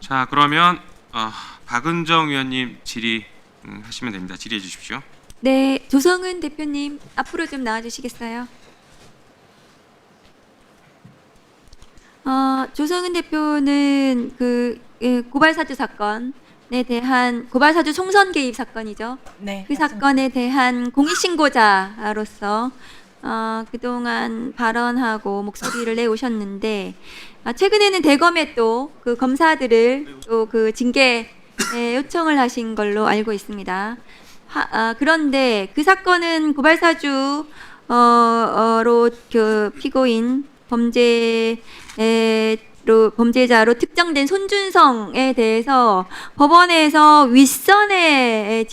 자, 그러면 박은정 의원님 질의 하시면 됩니다. 질의해 주십시오. 네, 조성은 대표님 앞으로 좀 나와주시겠어요? 조성은 대표는 고발사주 사건에 대한 고발사주 총선 개입 사건이죠. 네, 그 맞습니다. 사건에 대한 공익신고자로서 그동안 발언하고 목소리를 내오셨는데 최근에는 대검에 또 그 검사들을 또 그 징계 요청을 하신 걸로 알고 있습니다. 그런데 그 사건은 고발사주로 그 피고인 범죄자로 특정된 손준성에 대해서 법원에서 윗선의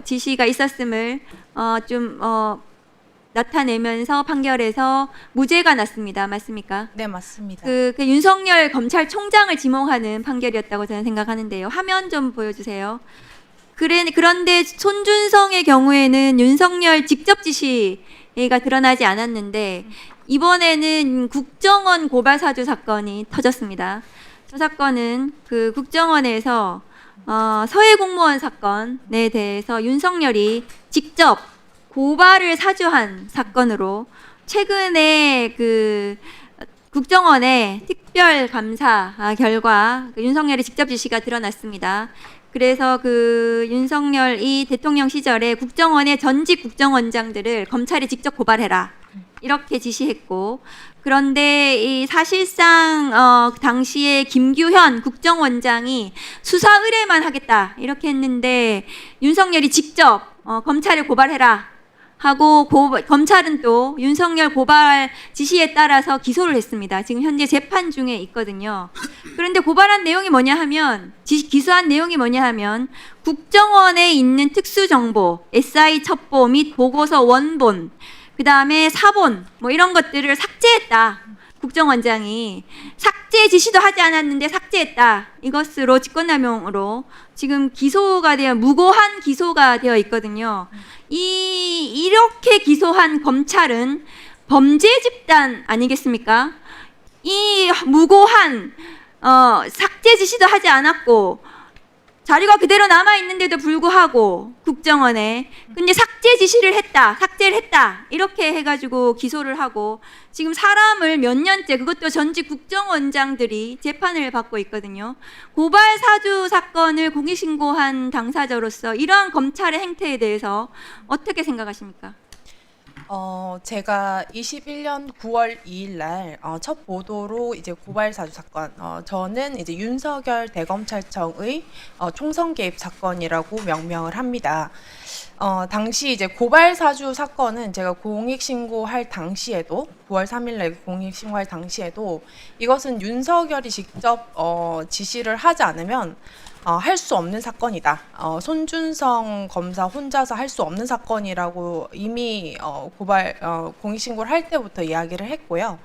지시가 있었음을 나타내면서 판결에서 무죄가 났습니다. 맞습니까? 네, 맞습니다. 그 윤석열 검찰총장을 지목하는 판결이었다고 저는 생각하는데요. 화면 좀 보여주세요. 그런데 손준성의 경우에는 윤석열 직접 지시가 드러나지 않았는데 이번에는 국정원 고발사주 사건이 터졌습니다. 저 사건은 그 국정원에서 서해 공무원 사건에 대해서 윤석열이 직접 고발을 사주한 사건으로 최근에 그 국정원의 특별감사 결과 윤석열의 직접 지시가 드러났습니다. 그래서 그 윤석열이 대통령 시절에 국정원의 전직 국정원장들을 검찰에 직접 고발해라 이렇게 지시했고, 그런데 이 사실상 당시에 김규현 국정원장이 수사 의뢰만 하겠다 이렇게 했는데 윤석열이 직접 검찰에 고발해라 하고 검찰은 또 윤석열 고발 지시에 따라서 기소를 했습니다. 지금 현재 재판 중에 있거든요. 그런데 고발한 내용이 뭐냐 하면 기소한 내용이 뭐냐 하면 국정원에 있는 특수정보, SI 첩보 및 보고서 원본, 그 다음에 사본 뭐 이런 것들을 삭제했다. 국정원장이 삭제 지시도 하지 않았는데 삭제했다. 이것으로 직권남용으로 지금 기소가 되어 무고한 기소가 되어 있거든요. 이렇게 기소한 검찰은 범죄 집단 아니겠습니까? 이 무고한 삭제 지시도 하지 않았고 자료가 그대로 남아 있는데도 불구하고 국정원에 근데 삭제를 했다 이렇게 해가지고 기소를 하고 지금 사람을 몇 년째, 그것도 전직 국정원장들이 재판을 받고 있거든요. 고발 사주 사건을 공익신고한 당사자로서 이러한 검찰의 행태에 대해서 어떻게 생각하십니까? 제가 21년 9월 2일 날 첫 보도로 이제 고발 사주 사건, 저는 이제 윤석열 대검찰청의 총선 개입 사건이라고 명명을 합니다. 당시 이제 고발 사주 사건은 제가 공익 신고할 당시에도 9월 3일 날 공익 신고할 당시에도 이것은 윤석열이 직접 지시를 하지 않으면 할 수 없는 사건이다. 손준성 검사 혼자서 할 수 없는 사건이라고 이미 공익신고를 할 때부터 이야기를 했고요.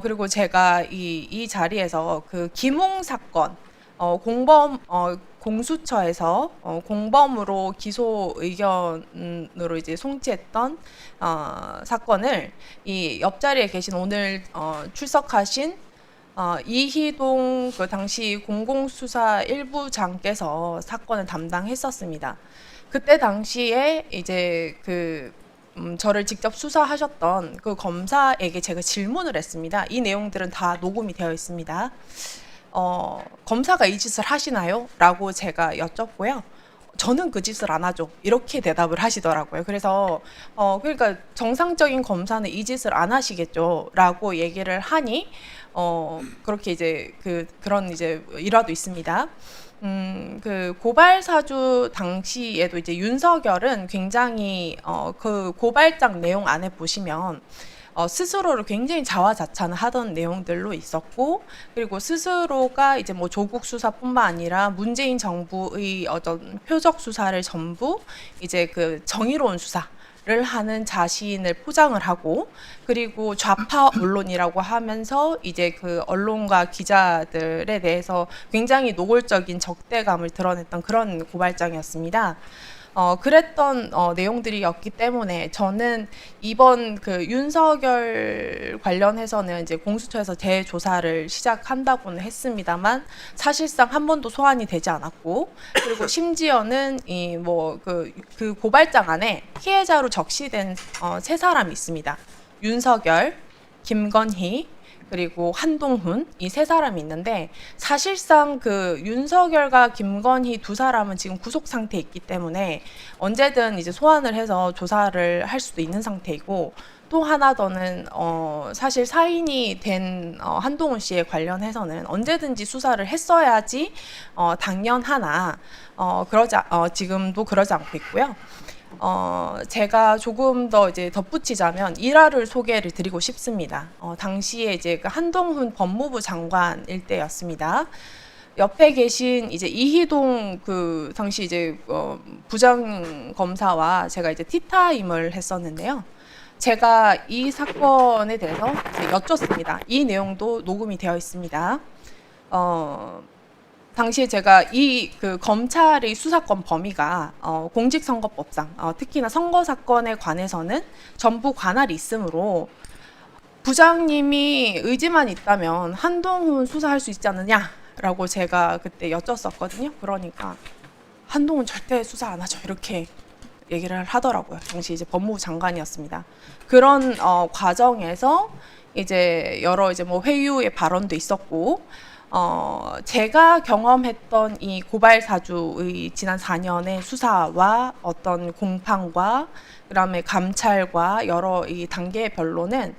그리고 제가 이 자리에서 그 김웅 사건, 공수처에서 공범으로 기소 의견으로 이제 송치했던 사건을 이 옆자리에 계신 오늘 출석하신 이희동 그 당시 공공수사 1부장께서 사건을 담당했었습니다. 그때 당시에 이제 저를 직접 수사하셨던 그 검사에게 제가 질문을 했습니다. 이 내용들은 다 녹음이 되어 있습니다. 검사가 이 짓을 하시나요? 라고 제가 여쭙고요. 저는 그 짓을 안 하죠. 이렇게 대답을 하시더라고요. 그래서 그러니까 정상적인 검사는 이 짓을 안 하시겠죠. 라고 얘기를 하니 그렇게 이제 그런 이제 일화도 있습니다. 그 고발 사주 당시에도 이제 윤석열은 굉장히 그 고발장 내용 안에 보시면 스스로를 굉장히 자화자찬을 하던 내용들로 있었고, 그리고 스스로가 이제 뭐 조국 수사뿐만 아니라 문재인 정부의 어떤 표적 수사를 전부 이제 그 정의로운 수사를 하는 자신을 포장을 하고, 그리고 좌파 언론이라고 하면서 이제 그 언론가 기자들에 대해서 굉장히 노골적인 적대감을 드러냈던 그런 고발장이었습니다. 그랬던 내용들이었기 때문에 저는 이번 그 윤석열 관련해서는 이제 공수처에서 재조사를 시작한다고는 했습니다만 사실상 한 번도 소환이 되지 않았고, 그리고 심지어는 이 뭐 그 고발장 안에 피해자로 적시된 세 사람이 있습니다. 윤석열, 김건희, 그리고 한동훈, 이 세 사람이 있는데 사실상 그 윤석열과 김건희 두 사람은 지금 구속 상태에 있기 때문에 언제든 이제 소환을 해서 조사를 할 수도 있는 상태이고, 또 하나 더는 사실 사인이 된 한동훈 씨에 관련해서는 언제든지 수사를 했어야지 당연하나 지금도 그러지 않고 있고요. 제가 조금 더 이제 덧붙이자면 일화를 소개를 드리고 싶습니다. 당시에 이제 그 한동훈 법무부 장관일 때였습니다. 옆에 계신 이제 이희동 그 당시 이제 부장 검사와 제가 이제 티타임을 했었는데요. 제가 이 사건에 대해서 이제 여쭙습니다. 이 내용도 녹음이 되어 있습니다. 당시에 제가 이 그 검찰의 수사권 범위가 공직선거법상 특히나 선거 사건에 관해서는 전부 관할이 있으므로 부장님이 의지만 있다면 한동훈 수사할 수 있지 않느냐라고 제가 그때 여쭙었거든요. 그러니까 한동훈 절대 수사 안 하죠, 이렇게 얘기를 하더라고요. 당시 이제 법무부 장관이었습니다. 그런 과정에서 이제 여러 이제 뭐 회유의 발언도 있었고, 제가 경험했던 이 고발 사주의 지난 4년의 수사와 어떤 공판과 그다음에 감찰과 여러 이 단계별로는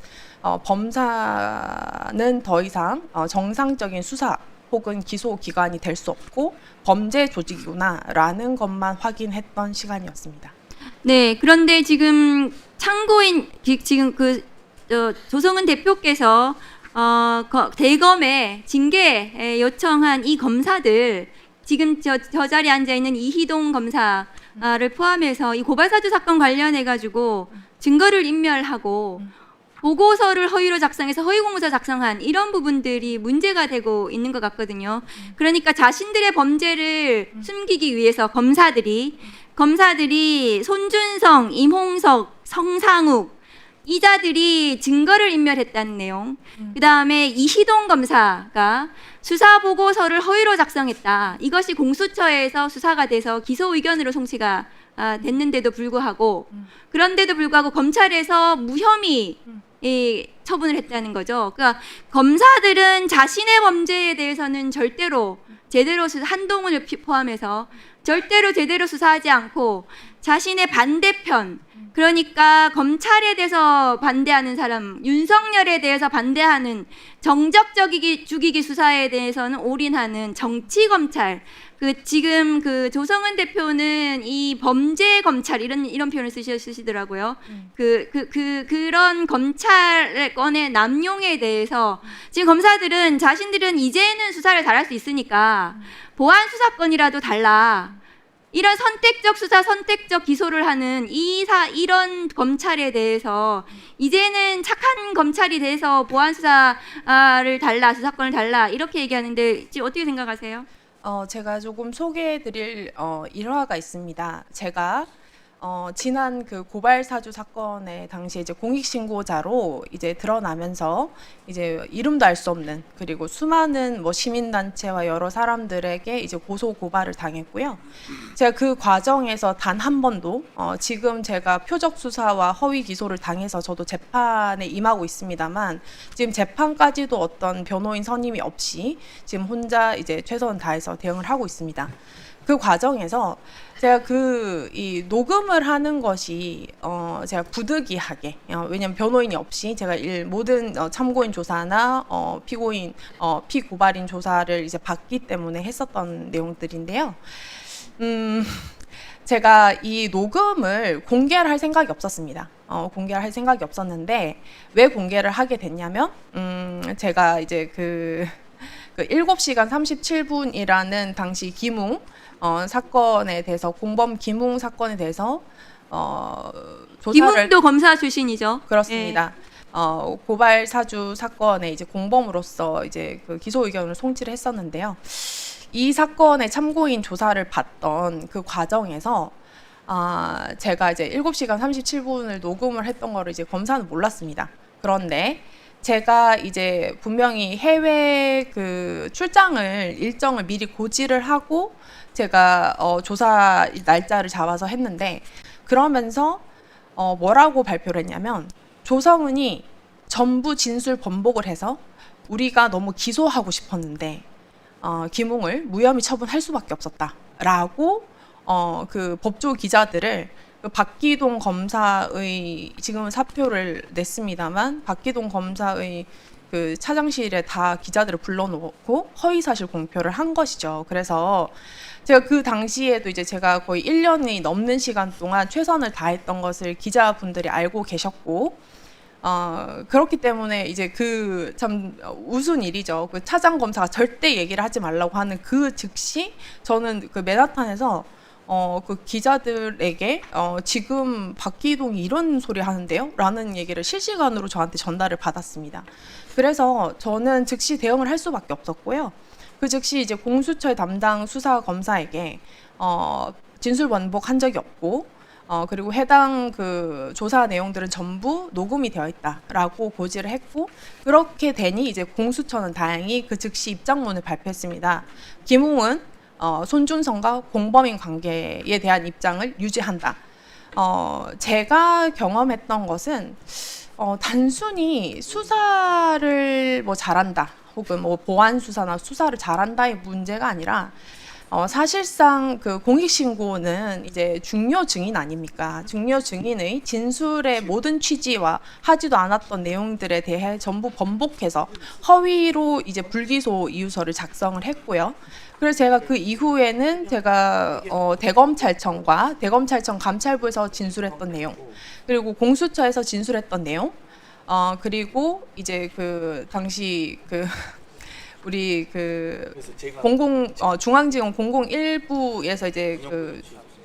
범사는 더 이상 정상적인 수사 혹은 기소 기관이 될 수 없고 범죄 조직이구나라는 것만 확인했던 시간이었습니다. 네, 그런데 지금 참고인 지금 조성은 대표께서 대검에 징계 요청한 이 검사들, 지금 저 자리에 앉아 있는 이희동 검사를 포함해서 이 고발사주 사건 관련해 가지고 증거를 인멸하고 보고서를 허위로 작성해서 허위공문서 작성한 이런 부분들이 문제가 되고 있는 것 같거든요. 그러니까 자신들의 범죄를 숨기기 위해서 검사들이 손준성, 임홍석, 성상욱 이자들이 증거를 인멸했다는 내용, 그 다음에 이희동 검사가 수사 보고서를 허위로 작성했다. 이것이 공수처에서 수사가 돼서 기소 의견으로 송치가 됐는데도 불구하고, 그런데도 불구하고 검찰에서 무혐의 처분을 했다는 거죠. 그러니까 검사들은 자신의 범죄에 대해서는 절대로 제대로 한동훈을 포함해서 절대로 제대로 수사하지 않고 자신의 반대편, 그러니까 검찰에 대해서 반대하는 사람, 윤석열에 대해서 반대하는 정적적이기 죽이기 수사에 대해서는 올인하는 정치 검찰. 지금 조성은 대표는 이 범죄 검찰 이런 표현을 쓰시더라고요. 그런 검찰의 건의 남용에 대해서 지금 검사들은 자신들은 이제는 수사를 잘할 수 있으니까 보안 수사권이라도 달라. 이런 선택적 수사, 선택적 기소를 하는 이런 검찰에 대해서 이제는 착한 검찰이 돼서 보안 수사를 달라, 수사권을 달라 이렇게 얘기하는데 지금 어떻게 생각하세요? 제가 조금 소개해드릴 일화가 있습니다. 제가 지난 그 고발 사주 사건의 당시에 이제 공익신고자로 이제 드러나면서 이제 이름도 알 수 없는, 그리고 수많은 뭐 시민단체와 여러 사람들에게 이제 고소 고발을 당했고요. 제가 그 과정에서 단 한 번도 지금 제가 표적 수사와 허위 기소를 당해서 저도 재판에 임하고 있습니다만 지금 재판까지도 어떤 변호인 선임이 없이 지금 혼자 이제 최선을 다해서 대응을 하고 있습니다. 그 과정에서 제가 이 녹음을 하는 것이 제가 부득이하게, 왜냐면 변호인이 없이 제가 모든 참고인 조사나 피고발인 조사를 이제 받기 때문에 했었던 내용들인데요. 제가 이 녹음을 공개를 할 생각이 없었습니다. 공개를 할 생각이 없었는데 왜 공개를 하게 됐냐면 제가 이제 그 7시간 37분이라는 당시 김웅 사건에 대해서, 공범 김웅 사건에 대해서 조사를, 김웅도 검사 출신이죠. 그렇습니다. 고발 사주 사건의 이제 공범으로서 이제 그 기소 의견을 송치를 했었는데요. 이 사건의 참고인 조사를 받던 그 과정에서 제가 이제 7시간 37분을 녹음을 했던 거를 이제 검사는 몰랐습니다. 그런데 제가 이제 분명히 해외 그 출장을 일정을 미리 고지를 하고 제가 조사 날짜를 잡아서 했는데, 그러면서 뭐라고 발표를 했냐면, 조성은이 전부 진술 번복을 해서 우리가 너무 기소하고 싶었는데 김웅을 무혐의 처분할 수밖에 없었다라고 그 법조 기자들을, 그 박기동 검사의, 지금은 사표를 냈습니다만 박기동 검사의 그 차장실에 다 기자들을 불러놓고 허위사실 공표를 한 것이죠. 그래서 제가 그 당시에도 이제 제가 거의 1년이 넘는 시간 동안 최선을 다했던 것을 기자분들이 알고 계셨고, 그렇기 때문에 이제 그 참 우스운 일이죠. 그 차장 검사가 절대 얘기를 하지 말라고 하는 그 즉시 저는 그 맨하탄에서 그 기자들에게 지금 박기동이 이런 소리 하는데요? 라는 얘기를 실시간으로 저한테 전달을 받았습니다. 그래서 저는 즉시 대응을 할 수밖에 없었고요. 그 즉시 이제 공수처의 담당 수사 검사에게 진술 번복한 적이 없고, 그리고 해당 그 조사 내용들은 전부 녹음이 되어 있다라고 고지를 했고, 그렇게 되니 이제 공수처는 다행히 그 즉시 입장문을 발표했습니다. 김웅은 손준성과 공범인 관계에 대한 입장을 유지한다. 제가 경험했던 것은 단순히 수사를 뭐 잘한다, 혹은 뭐 보안 수사나 수사를 잘한다의 문제가 아니라 사실상 그 공익신고는 이제 중요 증인 아닙니까? 중요 증인의 진술의 모든 취지와 하지도 않았던 내용들에 대해 전부 번복해서 허위로 이제 불기소 이유서를 작성을 했고요. 그래서 제가 그 이후에는 제가 대검찰청과 대검찰청 감찰부에서 진술했던 내용, 그리고 공수처에서 진술했던 내용, 그리고 이제 그 당시 그 우리 그 중앙지검 001부에서 이제 그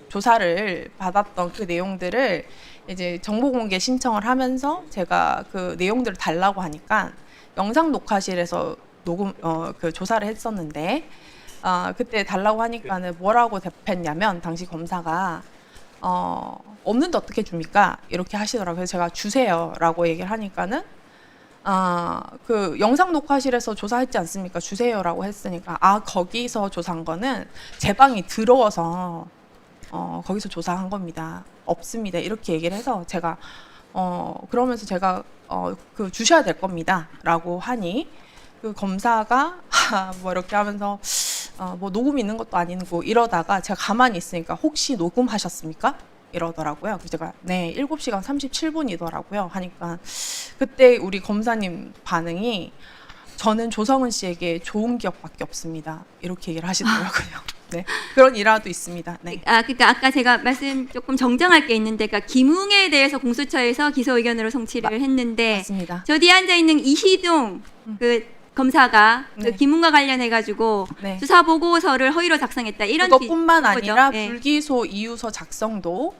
조사를 받았던 그 내용들을 이제 정보공개 신청을 하면서 제가 그 내용들을 달라고 하니까 영상 녹화실에서 녹음 그 조사를 했었는데, 그때 달라고 하니까는 뭐라고 답했냐면, 당시 검사가 없는데 어떻게 줍니까? 이렇게 하시더라고요. 그래서 제가 주세요라고 얘기를 하니까는 그 영상 녹화실에서 조사했지 않습니까? 주세요라고 했으니까, 거기서 조사한 거는 제 방이 더러워서 거기서 조사한 겁니다. 없습니다. 이렇게 얘기를 해서 제가 그러면서 제가 그 주셔야 될 겁니다라고 하니, 그 검사가 뭐 이렇게 하면서 뭐 녹음 있는 것도 아니고 이러다가 제가 가만히 있으니까 혹시 녹음하셨습니까? 이러더라고요. 그래서 제가 네, 7시간 37분이더라고요 하니까, 그때 우리 검사님 반응이 저는 조성은 씨에게 좋은 기억밖에 없습니다, 이렇게 얘기를 하시더라고요. 네, 그런 일화도 있습니다. 네. 그러니까 아까 제가 말씀 조금 정정할 게 있는데, 그러니까 김웅에 대해서 공수처에서 기소 의견으로 송치를 했는데, 맞습니다. 저 뒤에 앉아 있는 이희동 그 검사가 네. 그 김웅과 관련해 가지고 네. 수사 보고서를 허위로 작성했다, 이런 그것뿐만 거죠. 아니라 네. 불기소 이유서 작성도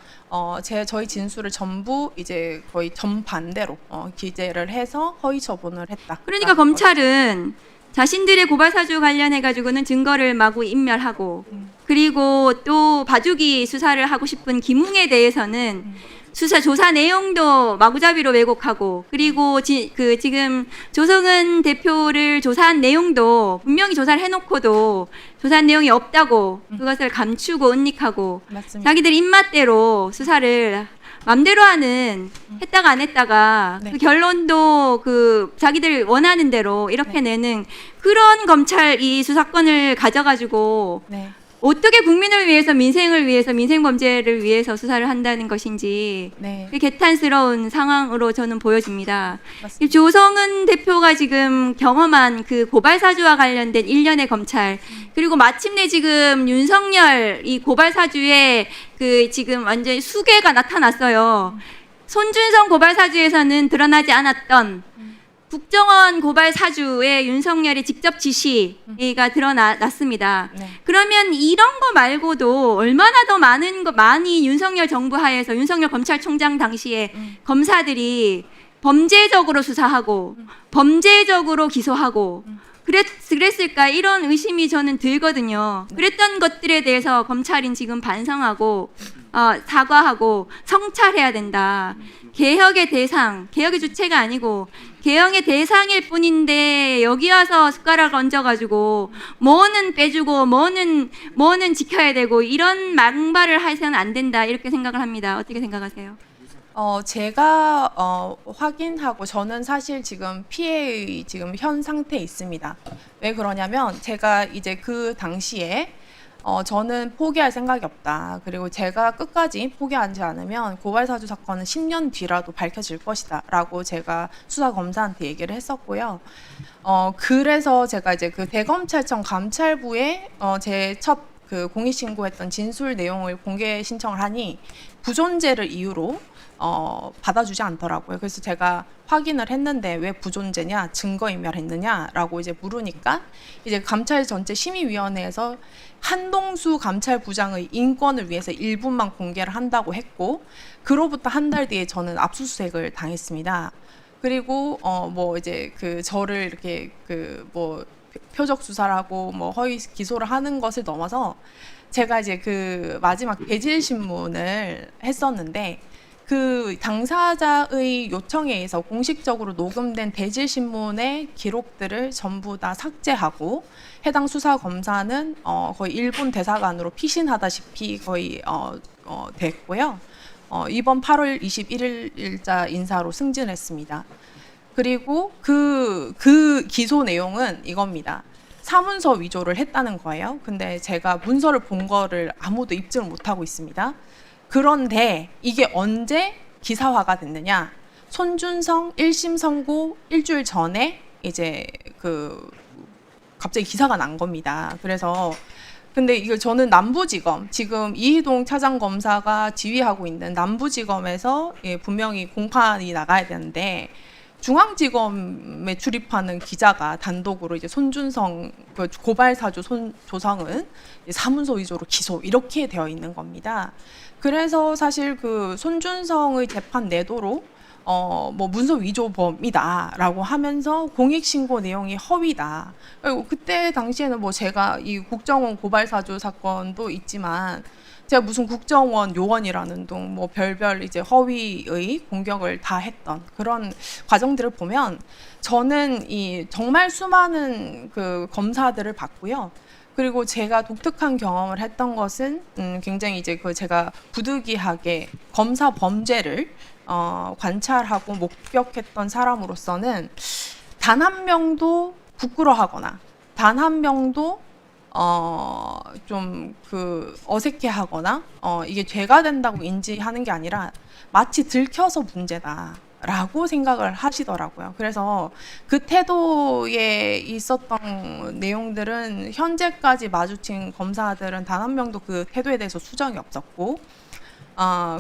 저희 진술을 전부 이제 거의 정반대로 기재를 해서 허위 처분을 했다. 그러니까 검찰은 자신들의 고발 사주 관련해 가지고는 증거를 마구 인멸하고, 그리고 또 봐주기 수사를 하고 싶은 김웅에 대해서는 조사 내용도 마구잡이로 왜곡하고, 그리고 지금 조성은 대표를 조사한 내용도 분명히 조사를 해놓고도 조사한 내용이 없다고 그것을 감추고 은닉하고, 맞습니다. 자기들 입맛대로 수사를 맘대로 하는, 했다가 안 했다가 네. 그 결론도 그 자기들 원하는 대로 이렇게 내는 그런 검찰이 수사권을 가져가지고 네. 어떻게 국민을 위해서, 민생을 위해서, 민생 범죄를 위해서 수사를 한다는 것인지 네. 개탄스러운 상황으로 저는 보여집니다. 맞습니다. 이 조성은 대표가 지금 경험한 그 고발 사주와 관련된 일련의 검찰, 그리고 마침내 지금 윤석열 이 고발 사주에 그 지금 완전히 수괴가 나타났어요. 손준성 고발 사주에서는 드러나지 않았던 국정원 고발 사주에 윤석열의 직접 지시가 드러났습니다. 네. 그러면 이런 거 말고도 얼마나 더 많이 윤석열 정부 하에서, 윤석열 검찰총장 당시에 검사들이 범죄적으로 수사하고 범죄적으로 기소하고 그랬을까, 이런 의심이 저는 들거든요. 그랬던 것들에 대해서 검찰인 지금 반성하고 사과하고 성찰해야 된다. 개혁의 대상, 개혁의 주체가 아니고 개혁의 대상일 뿐인데 여기 와서 숟가락 얹어가지고 뭐는 빼주고 뭐는 지켜야 되고 이런 망발을 해서는 안 된다 이렇게 생각을 합니다. 어떻게 생각하세요? 제가 확인하고 저는 사실 지금 피해의 지금 현 상태에 있습니다. 왜 그러냐면 제가 이제 그 당시에 저는 포기할 생각이 없다. 그리고 제가 끝까지 포기하지 않으면 고발사주 사건은 10년 뒤라도 밝혀질 것이다. 라고 제가 수사검사한테 얘기를 했었고요. 그래서 제가 이제 그 대검찰청 감찰부에 제 첫 그 공익신고했던 진술 내용을 공개 신청을 하니 부존재를 이유로 받아주지 않더라고요. 그래서 제가 확인을 했는데 왜 부존재냐, 증거인멸했느냐라고 이제 물으니까 이제 감찰 전체 심의위원회에서 한동수 감찰부장의 인권을 위해서 일부만 공개를 한다고 했고, 그로부터 한 달 뒤에 저는 압수수색을 당했습니다. 그리고 뭐 이제 그 저를 이렇게 그 뭐 표적 수사를 하고 뭐 허위 기소를 하는 것을 넘어서 제가 이제 그 마지막 대질 신문을 했었는데 그 당사자의 요청에 의해서 공식적으로 녹음된 대질 신문의 기록들을 전부 다 삭제하고 해당 수사 검사는 거의 일본 대사관으로 피신하다시피 거의 됐고요. 이번 8월 21일자 인사로 승진했습니다. 그리고 그 기소 내용은 이겁니다. 사문서 위조를 했다는 거예요. 근데 제가 문서를 본 거를 아무도 입증을 못하고 있습니다. 그런데 이게 언제 기사화가 됐느냐? 손준성 1심 선고 일주일 전에 이제 그 갑자기 기사가 난 겁니다. 그래서 근데 이거 저는 남부지검 지금 이희동 차장검사가 지휘하고 있는 남부지검에서 분명히 공판이 나가야 되는데 중앙지검에 출입하는 기자가 단독으로 이제 손준성 그 고발사주 조성은 사문서 위조로 기소 이렇게 되어 있는 겁니다. 그래서 사실 그 손준성의 재판 내도로 뭐 문서 위조범이다라고 하면서 공익신고 내용이 허위다. 그리고 그때 당시에는 뭐 제가 이 국정원 고발사주 사건도 있지만 제가 무슨 국정원 요원이라는 둥 뭐 별별 이제 허위의 공격을 다 했던 그런 과정들을 보면 저는 이 정말 수많은 그 검사들을 봤고요. 그리고 제가 독특한 경험을 했던 것은 굉장히 이제 그 제가 부득이하게 검사 범죄를 관찰하고 목격했던 사람으로서는 단 한 명도 부끄러워하거나 단 한 명도 좀 그 어색해하거나 이게 죄가 된다고 인지하는 게 아니라 마치 들켜서 문제다라고 생각을 하시더라고요. 그래서 그 태도에 있었던 내용들은 현재까지 마주친 검사들은 단 한 명도 그 태도에 대해서 수정이 없었고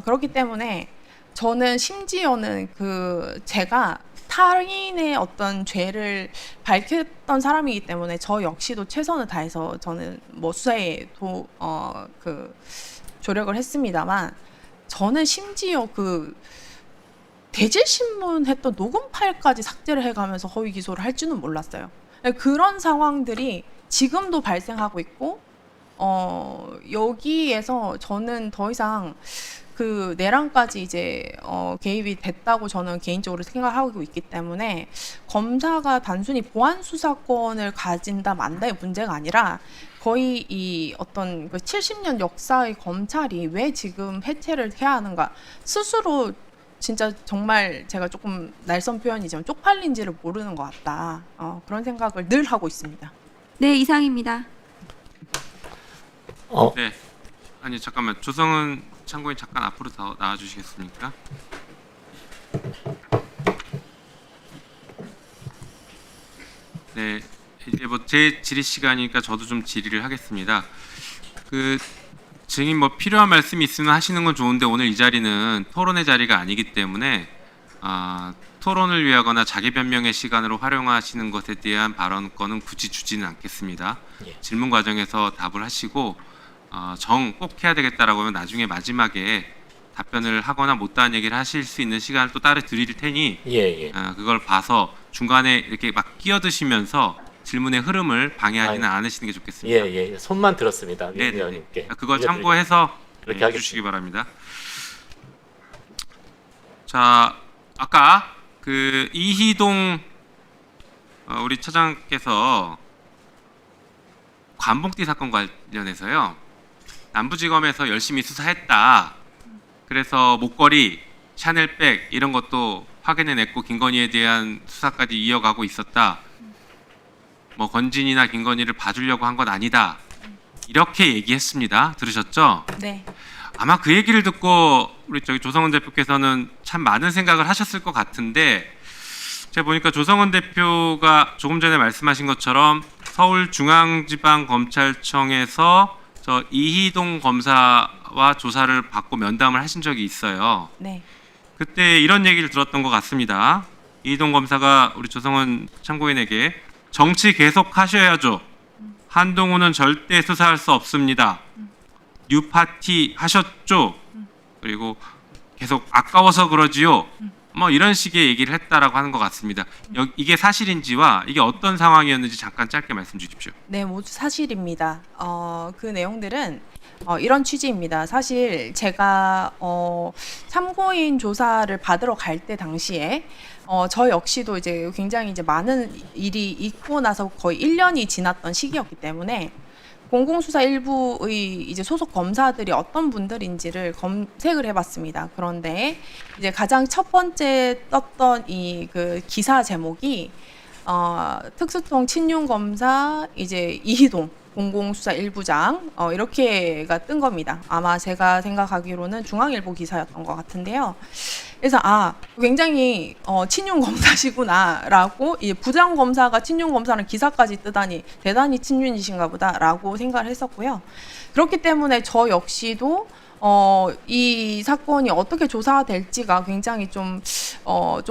그렇기 때문에 저는 심지어는 그 제가 타인의 어떤 죄를 밝혔던 사람이기 때문에 저 역시도 최선을 다해서 저는 뭐 수사에 그 조력을 했습니다만 저는 심지어 그 대질신문 했던 녹음 파일까지 삭제를 해가면서 허위 기소를 할 줄은 몰랐어요. 그런 상황들이 지금도 발생하고 있고 여기에서 저는 더 이상 그 내란까지 이제 개입이 됐다고 저는 개인적으로 생각하고 있기 때문에 검사가 단순히 보안 수사권을 가진다 만다의 문제가 아니라 거의 이 어떤 그 70년 역사의 검찰이 왜 지금 해체를 해야 하는가 스스로 진짜 정말 제가 조금 날선 표현이지만 쪽팔린지를 모르는 것 같다. 그런 생각을 늘 하고 있습니다. 네, 이상입니다. 네. 아니 잠깐만 조성은 참고인 잠깐 앞으로 더 나와주시겠습니까? 네, 이제 뭐 제 질의 시간이니까 저도 좀 질의를 하겠습니다. 그 증인 뭐 필요한 말씀이 있으면 하시는 건 좋은데 오늘 이 자리는 토론의 자리가 아니기 때문에 토론을 위하거나 자기 변명의 시간으로 활용하시는 것에 대한 발언권은 굳이 주지는 않겠습니다. 질문 과정에서 답을 하시고 꼭 해야 되겠다라고 하면 나중에 마지막에 답변을 하거나 못다한 얘기를 하실 수 있는 시간을 또 따로 드릴 테니 그걸 봐서 중간에 이렇게 막 끼어드시면서 질문의 흐름을 방해하지는 않으시는 게 좋겠습니다. 손만 들었습니다. 네네. 위원님께. 그걸 참고해서 그렇게 네, 하겠습니다. 해주시기 바랍니다. 자, 아까 그 이희동 우리 차장께서 관봉띠 사건 관련해서요. 남부지검에서 열심히 수사했다. 그래서 목걸이, 샤넬백 이런 것도 확인해냈고 김건희에 대한 수사까지 이어가고 있었다. 뭐 건진이나 김건희를 봐주려고 한 건 아니다. 이렇게 얘기했습니다. 들으셨죠? 네. 아마 그 얘기를 듣고 우리 저기 조성은 대표께서는 참 많은 생각을 하셨을 것 같은데 제가 보니까 조성은 대표가 조금 전에 말씀하신 것처럼 서울중앙지방검찰청에서 저 이희동 검사와 조사를 받고 면담을 하신 적이 있어요. 네. 그때 이런 얘기를 들었던 것 같습니다. 이희동 검사가 우리 조성은 참고인에게 정치 계속 하셔야죠. 한동훈은 절대 수사할 수 없습니다. 뉴파티 하셨죠? 그리고 계속 아까워서 그러지요. 뭐 이런 식의 얘기를 했다라고 하는 것 같습니다. 이게 사실인지와 이게 어떤 상황이었는지 잠깐 짧게 말씀 주십시오. 네, 모두 사실입니다. 그 내용들은 이런 취지입니다. 사실 제가 참고인 조사를 받으러 갈 때 당시에 저 역시도 이제 굉장히 이제 많은 일이 있고 나서 거의 1년이 지났던 시기였기 때문에 공공수사 일부의 이제 소속 검사들이 어떤 분들인지를 검색을 해봤습니다. 그런데 이제 가장 첫 번째 떴던 이 그 기사 제목이 특수통 친윤 검사 이제 이희동 공공수사 1부장 이렇게가 뜬 겁니다. 아마 제가 생각하기로는 중앙일보 기사였던 것 같은데요. 그래서 굉장히 친윤 검사시구나라고 이 부장 검사가 친윤 검사는 기사까지 뜨다니 대단히 친윤이신가 보다라고 생각을 했었고요. 그렇기 때문에 저 역시도 이 사건이 어떻게 조사될지가 굉장히 좀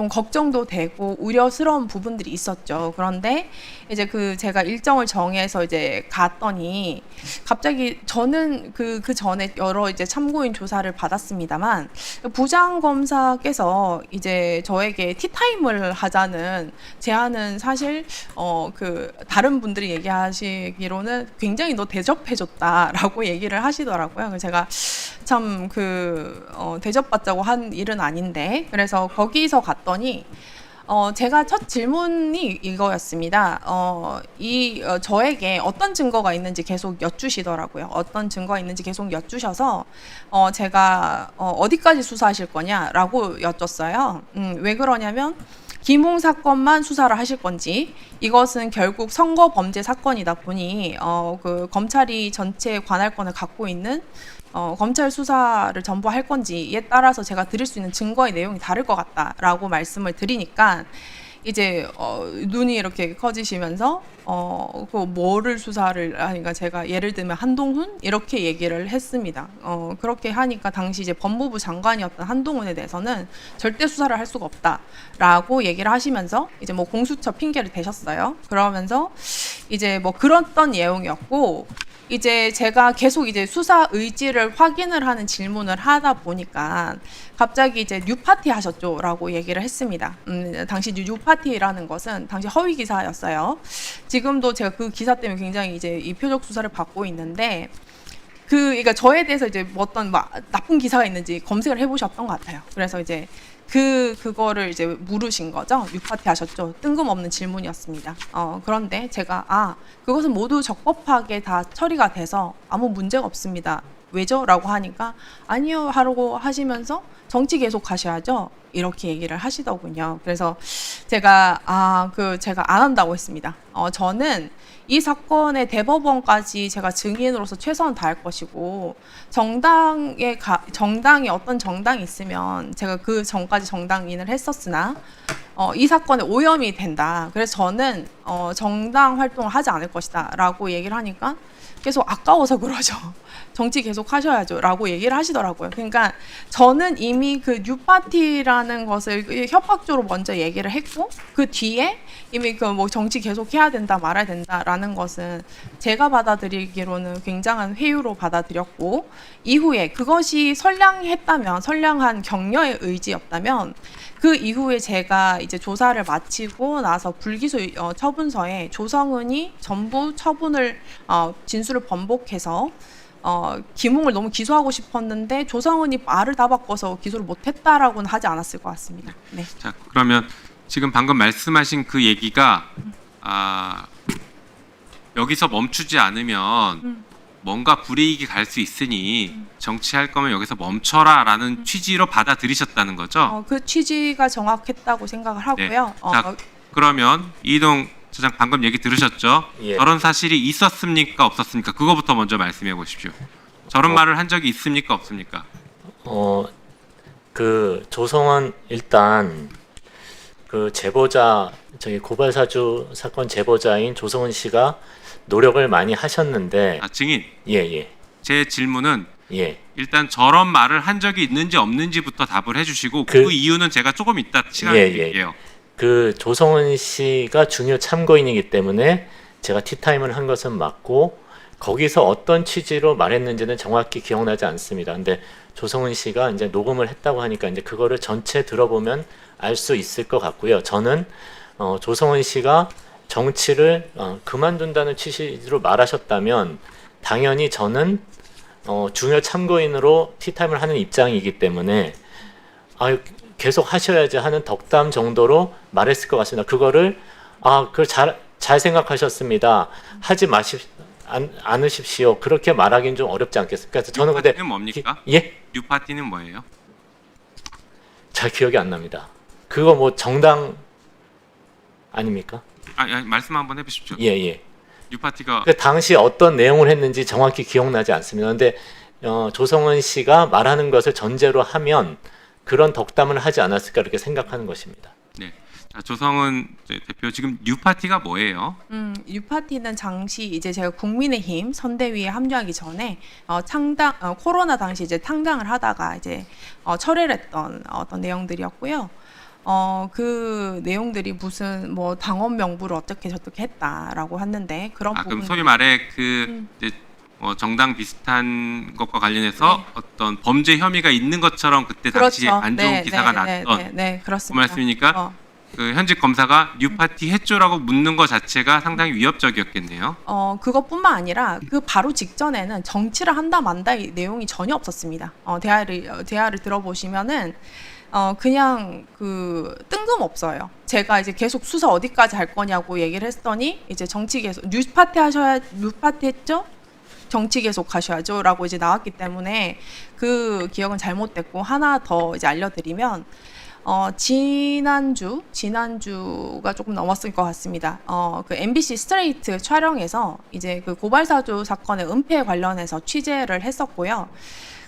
걱정도 되고 우려스러운 부분들이 있었죠. 그런데 이제 제가 일정을 정해서 이제 갔더니 갑자기 저는 그 전에 여러 이제 참고인 조사를 받았습니다만 부장 검사께서 이제 저에게 티타임을 하자는 제안은 사실 다른 분들이 얘기하시기로는 굉장히 너 대접해줬다라고 얘기를 하시더라고요. 그래서 제가 참 대접받자고 한 일은 아닌데 그래서 거기서 갔더니 제가 첫 질문이 이거였습니다. 저에게 어떤 증거가 있는지 계속 여쭈시더라고요. 어떤 증거가 있는지 계속 여쭈셔서 제가 어디까지 수사하실 거냐라고 여쭸어요. 왜 그러냐면 김웅 사건만 수사를 하실 건지 이것은 결국 선거 범죄 사건이다 보니 그 검찰이 전체 관할권을 갖고 있는 검찰 수사를 전부 할 건지에 따라서 제가 드릴 수 있는 증거의 내용이 다를 것 같다라고 말씀을 드리니까 이제 눈이 이렇게 커지시면서 뭐를 수사를 하니까 제가 예를 들면 한동훈 이렇게 얘기를 했습니다. 그렇게 하니까 당시 이제 법무부 장관이었던 한동훈에 대해서는 절대 수사를 할 수가 없다라고 얘기를 하시면서 이제 뭐 공수처 핑계를 대셨어요. 그러면서 이제 뭐 그랬던 내용이었고 이제 제가 계속 이제 수사 의지를 확인을 하는 질문을 하다 보니까 갑자기 이제 뉴파티 하셨죠라고 얘기를 했습니다. 당시 뉴파티라는 것은 당시 허위 기사였어요. 지금도 제가 그 기사 때문에 굉장히 이제 이 표적 수사를 받고 있는데 그러니까 저에 대해서 이제 뭐 어떤 나쁜 기사가 있는지 검색을 해보셨던 것 같아요. 그래서 이제 그거를 이제 물으신 거죠. 뉴파티 하셨죠? 뜬금없는 질문이었습니다. 그런데 제가 그것은 모두 적법하게 다 처리가 돼서 아무 문제가 없습니다. 왜죠? 라고 하니까 아니요 하라고 하시면서 정치 계속 하셔야죠. 이렇게 얘기를 하시더군요. 그래서 제가 제가 안 한다고 했습니다. 저는 이 사건의 대법원까지 제가 증인으로서 최선을 다할 것이고 정당에 어떤 정당이 있으면 제가 그 전까지 정당인을 했었으나 이 사건에 오염이 된다. 그래서 저는 정당 활동을 하지 않을 것이다 라고 얘기를 하니까 계속 아까워서 그러죠. 정치 계속 하셔야죠 라고 얘기를 하시더라고요. 그러니까 저는 이미 그 뉴파티라는 것을 협박적으로 먼저 얘기를 했고 그 뒤에 이미 뭐 정치 계속 해야 된다 말아야 된다라는 것은 제가 받아들이기로는 굉장한 회유로 받아들였고 이후에 그것이 선량한 격려의 의지였다면 그 이후에 제가 이제 조사를 마치고 나서 불기소 처분서에 조성은이 전부 처분을 진술을 번복해서 김웅을 너무 기소하고 싶었는데 조성은이 말을 다 바꿔서 기소를 못했다라고는 하지 않았을 것 같습니다. 네. 자, 그러면 지금 방금 말씀하신 그 얘기가 여기서 멈추지 않으면 뭔가 불이익이 갈 수 있으니 정치할 거면 여기서 멈춰라라는 취지로 받아들이셨다는 거죠? 그 취지가 정확했다고 생각을 하고요. 자, 그러면 이동 차장 방금 얘기 들으셨죠? 예. 저런 사실이 있었습니까? 없었습니까? 그거부터 먼저 말씀해 보십시오. 저런 말을 한 적이 있습니까? 없습니까? 그 조성은 일단 그 제보자 저기 고발사주 사건 제보자인 조성은 씨가 노력을 많이 하셨는데 증인, 예. 제 질문은 예. 일단 저런 말을 한 적이 있는지 없는지부터 답을 해주시고 그 이유는 제가 조금 이따 시간을 예, 예. 드릴게요. 그 조성은 씨가 중요 참고인이기 때문에 제가 티타임을 한 것은 맞고 거기서 어떤 취지로 말했는지는 정확히 기억나지 않습니다. 근데 조성은 씨가 이제 녹음을 했다고 하니까 이제 그거를 전체 들어보면 알 수 있을 것 같고요. 저는 조성은 씨가 정치를 그만둔다는 취지로 말하셨다면 당연히 저는 중요 참고인으로 티타임을 하는 입장이기 때문에 계속 하셔야지 하는 덕담 정도로 말했을 것 같습니다. 그거를 그걸 잘 생각하셨습니다. 하지 않으십시오. 그렇게 말하기는 좀 어렵지 않겠습니까? 그래서 저는 근데 뉴파티는 뭡니까? 예? 뉴파티는 뭐예요? 잘 기억이 안 납니다. 그거 뭐 정당 아닙니까? 말씀 한번 해보십시오. 예. 뉴파티가 그 당시 어떤 내용을 했는지 정확히 기억나지 않습니다. 그런데 조성은 씨가 말하는 것을 전제로 하면 그런 덕담을 하지 않았을까 이렇게 생각하는 것입니다. 네. 자, 조성은 대표 지금 뉴파티가 뭐예요? 뉴파티는 당시 이제 제가 국민의힘 선대위에 합류하기 전에 코로나 당시 이제 창당을 하다가 이제 철회를 했던 어떤 내용들이었고요. 그 내용들이 무슨 뭐 당원 명부를 어떻게 저렇게 했다라고 했는데 그런 부분. 그럼 소위 말해 그 이제 정당 비슷한 것과 관련해서 어떤 범죄 혐의가 있는 것처럼 그때 당시에 안 좋은 기사가 났던 네, 그 그렇습니다. 말씀이니까 그 현직 검사가 뉴파티 했죠라고 묻는 것 자체가 상당히 위협적이었겠네요. 그것뿐만 아니라 그 바로 직전에는 정치를 한다 만다 이 내용이 전혀 없었습니다. 대화를 들어보시면은 그냥 그 뜬금없어요. 제가 이제 계속 수사 어디까지 할 거냐고 얘기를 했더니 이제 정치 계속 뉴파티 했죠? 정치 계속 하셔야죠라고 이제 나왔기 때문에 그 기억은 잘못됐고 하나 더 이제 알려드리면 지난주가 조금 넘었을 것 같습니다. 그 MBC 스트레이트 촬영에서 이제 그 고발사주 사건의 은폐 관련해서 취재를 했었고요.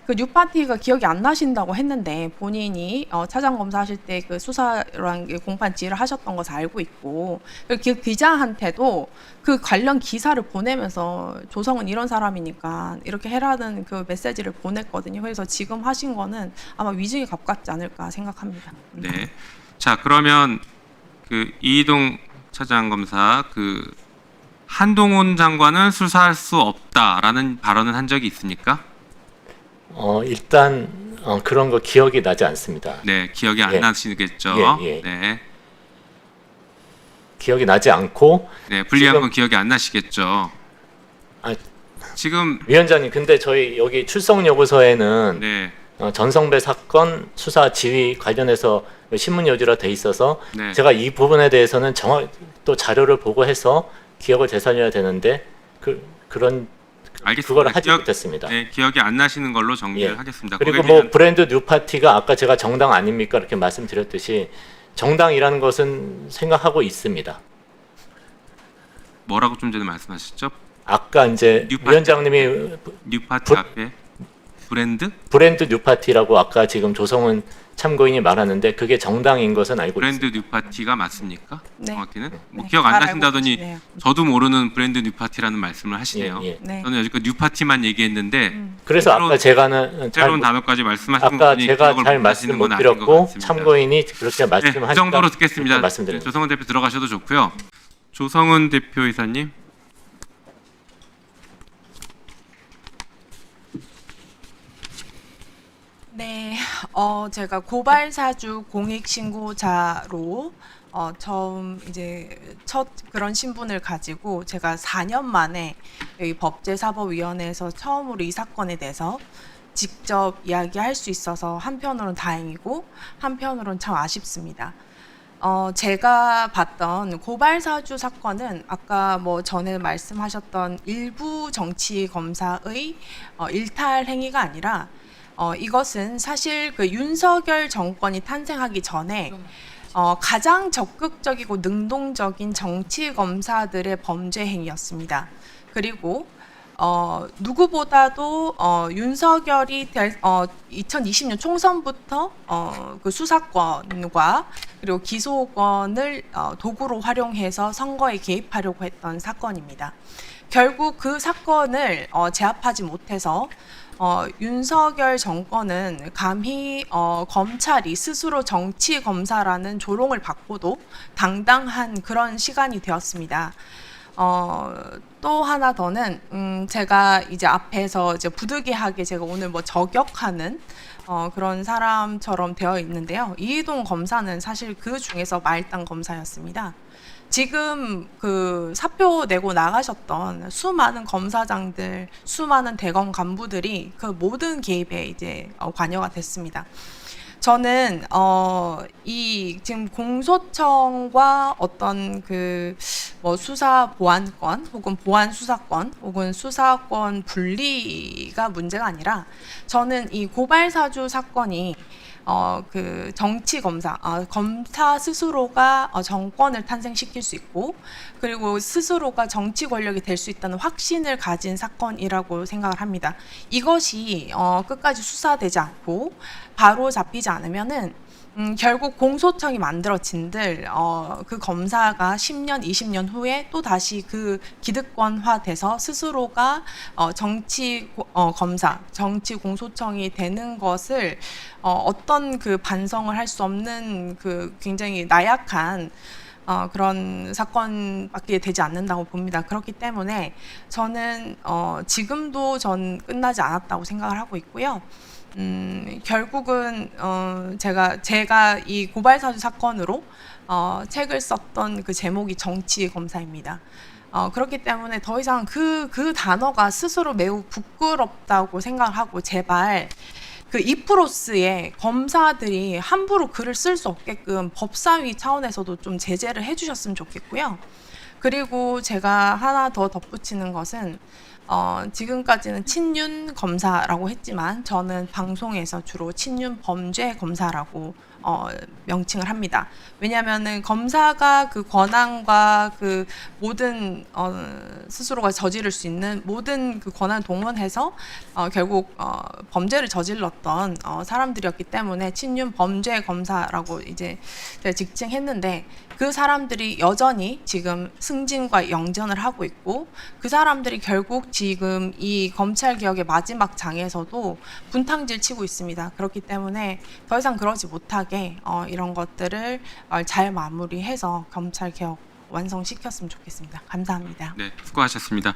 그 뉴파티가 기억이 안 나신다고 했는데 본인이 차장 검사하실 때 그 수사랑 공판 지휘를 하셨던 것을 알고 있고 그 기자한테도 그 관련 기사를 보내면서 조성은 이런 사람이니까 이렇게 해라는 그 메시지를 보냈거든요. 그래서 지금 하신 거는 아마 위증에 가깝지 않을까 생각합니다. 네. 자, 그러면 그 이희동 차장 검사 그 한동훈 장관은 수사할 수 없다라는 발언을 한 적이 있습니까? 일단 그런 거 기억이 나지 않습니다. 네, 기억이 안 예. 나시겠죠. 예. 네, 기억이 나지 않고 네, 불리한 지금- 건 기억이 안 나시겠죠. 아, 지금 위원장님, 근데 저희 여기 출석 요구서에는 네, 전성배 사건 수사 지휘 관련해서 신문 여지로 돼 있어서 네. 제가 이 부분에 대해서는 또 자료를 보고 해서 기억을 되살려야 되는데 그런 알겠습니다. 그걸 하지 못했습니다. 네, 기억이 안 나시는 걸로 정리를 예. 하겠습니다. 그리고 거기에 뭐 대한- 브랜드 뉴파티가 아까 제가 정당 아닙니까 이렇게 말씀드렸듯이 정당이라는 것은 생각하고 있습니다. 뭐라고 좀 전에 말씀하셨죠? 아까 이제 뉴파티. 위원장님이 뉴파티 앞에 브랜드? 브랜드 뉴파티라고 아까 지금 조성은 참고인이 말하는데 그게 정당인 것은 알고 있습니다. 브랜드 뉴파티가 맞습니까? 네. 정확히는 뭐 네, 기억 안 잘 알고 나신다더니 계시네요. 저도 모르는 브랜드 뉴파티라는 말씀을 하시네요. 예. 네. 저는 여지껏 뉴파티만 얘기했는데 그래서 새로운- 아까 제가는 새로운 단어까지 말씀하신 아까 분이 제가 기억을 잘 못 말씀 하시는 못 건 아닌 것 드렸고 같습니다. 참고인이 그렇게 네, 말씀하시니까 그 정도로 듣겠습니다. 말씀드립니다. 조성은 대표 들어가셔도 좋고요. 조성은 대표이사님. 네, 제가 고발사주 공익신고자로 처음 이제 첫 그런 신분을 가지고 제가 4년 만에 여기 법제사법위원회에서 처음으로 이 사건에 대해서 직접 이야기할 수 있어서 한편으로는 다행이고 한편으로는 참 아쉽습니다. 제가 봤던 고발사주 사건은 아까 뭐 전에 말씀하셨던 일부 정치 검사의 일탈 행위가 아니라 이것은 사실 그 윤석열 정권이 탄생하기 전에 가장 적극적이고 능동적인 정치 검사들의 범죄 행위였습니다. 그리고 누구보다도 윤석열이 2020년 총선부터 그 수사권과 그리고 기소권을 도구로 활용해서 선거에 개입하려고 했던 사건입니다. 결국 그 사건을 제압하지 못해서 윤석열 정권은 감히 검찰이 스스로 정치 검사라는 조롱을 받고도 당당한 그런 시간이 되었습니다. 또 하나 더는 제가 이제 앞에서 이제 부득이하게 제가 오늘 뭐 저격하는 그런 사람처럼 되어 있는데요. 이희동 검사는 사실 그 중에서 말단 검사였습니다. 지금 그 사표 내고 나가셨던 수많은 검사장들, 수많은 대검 간부들이 그 모든 개입에 이제 관여가 됐습니다. 저는 이 지금 공소청과 어떤 그 뭐 수사 보안권 혹은 보안 수사권 혹은 수사권 분리가 문제가 아니라 저는 이 고발 사주 사건이 그 정치 검사, 검사 스스로가 정권을 탄생시킬 수 있고 그리고 스스로가 정치 권력이 될 수 있다는 확신을 가진 사건이라고 생각을 합니다. 이것이 끝까지 수사되지 않고 바로 잡히지 않으면은 결국 공소청이 만들어진들 그 검사가 10년, 20년 후에 또 다시 그 기득권화돼서 스스로가 정치 검사, 정치 공소청이 되는 것을 어떤 그 반성을 할 수 없는 그 굉장히 나약한 그런 사건밖에 되지 않는다고 봅니다. 그렇기 때문에 저는 지금도 전 끝나지 않았다고 생각을 하고 있고요. 결국은 제가 이 고발사주 사건으로 책을 썼던 그 제목이 정치 검사입니다. 그렇기 때문에 더 이상 그 단어가 스스로 매우 부끄럽다고 생각을 하고 제발 그 이프로스의 검사들이 함부로 글을 쓸 수 없게끔 법사위 차원에서도 좀 제재를 해주셨으면 좋겠고요. 그리고 제가 하나 더 덧붙이는 것은 지금까지는 친윤 검사라고 했지만 저는 방송에서 주로 친윤 범죄 검사라고 명칭을 합니다. 왜냐하면은 검사가 그 권한과 그 모든 스스로가 저지를 수 있는 모든 그 권한을 동원해서 결국 범죄를 저질렀던 사람들이었기 때문에 친윤 범죄 검사라고 이제 제가 직칭했는데 그 사람들이 여전히 지금 승진과 영전을 하고 있고 그 사람들이 결국 지금 이 검찰 개혁의 마지막 장에서도 분탕질 치고 있습니다. 그렇기 때문에 더 이상 그러지 못하게 이런 것들을 잘 마무리해서 검찰 개혁 완성시켰으면 좋겠습니다. 감사합니다. 네, 수고하셨습니다.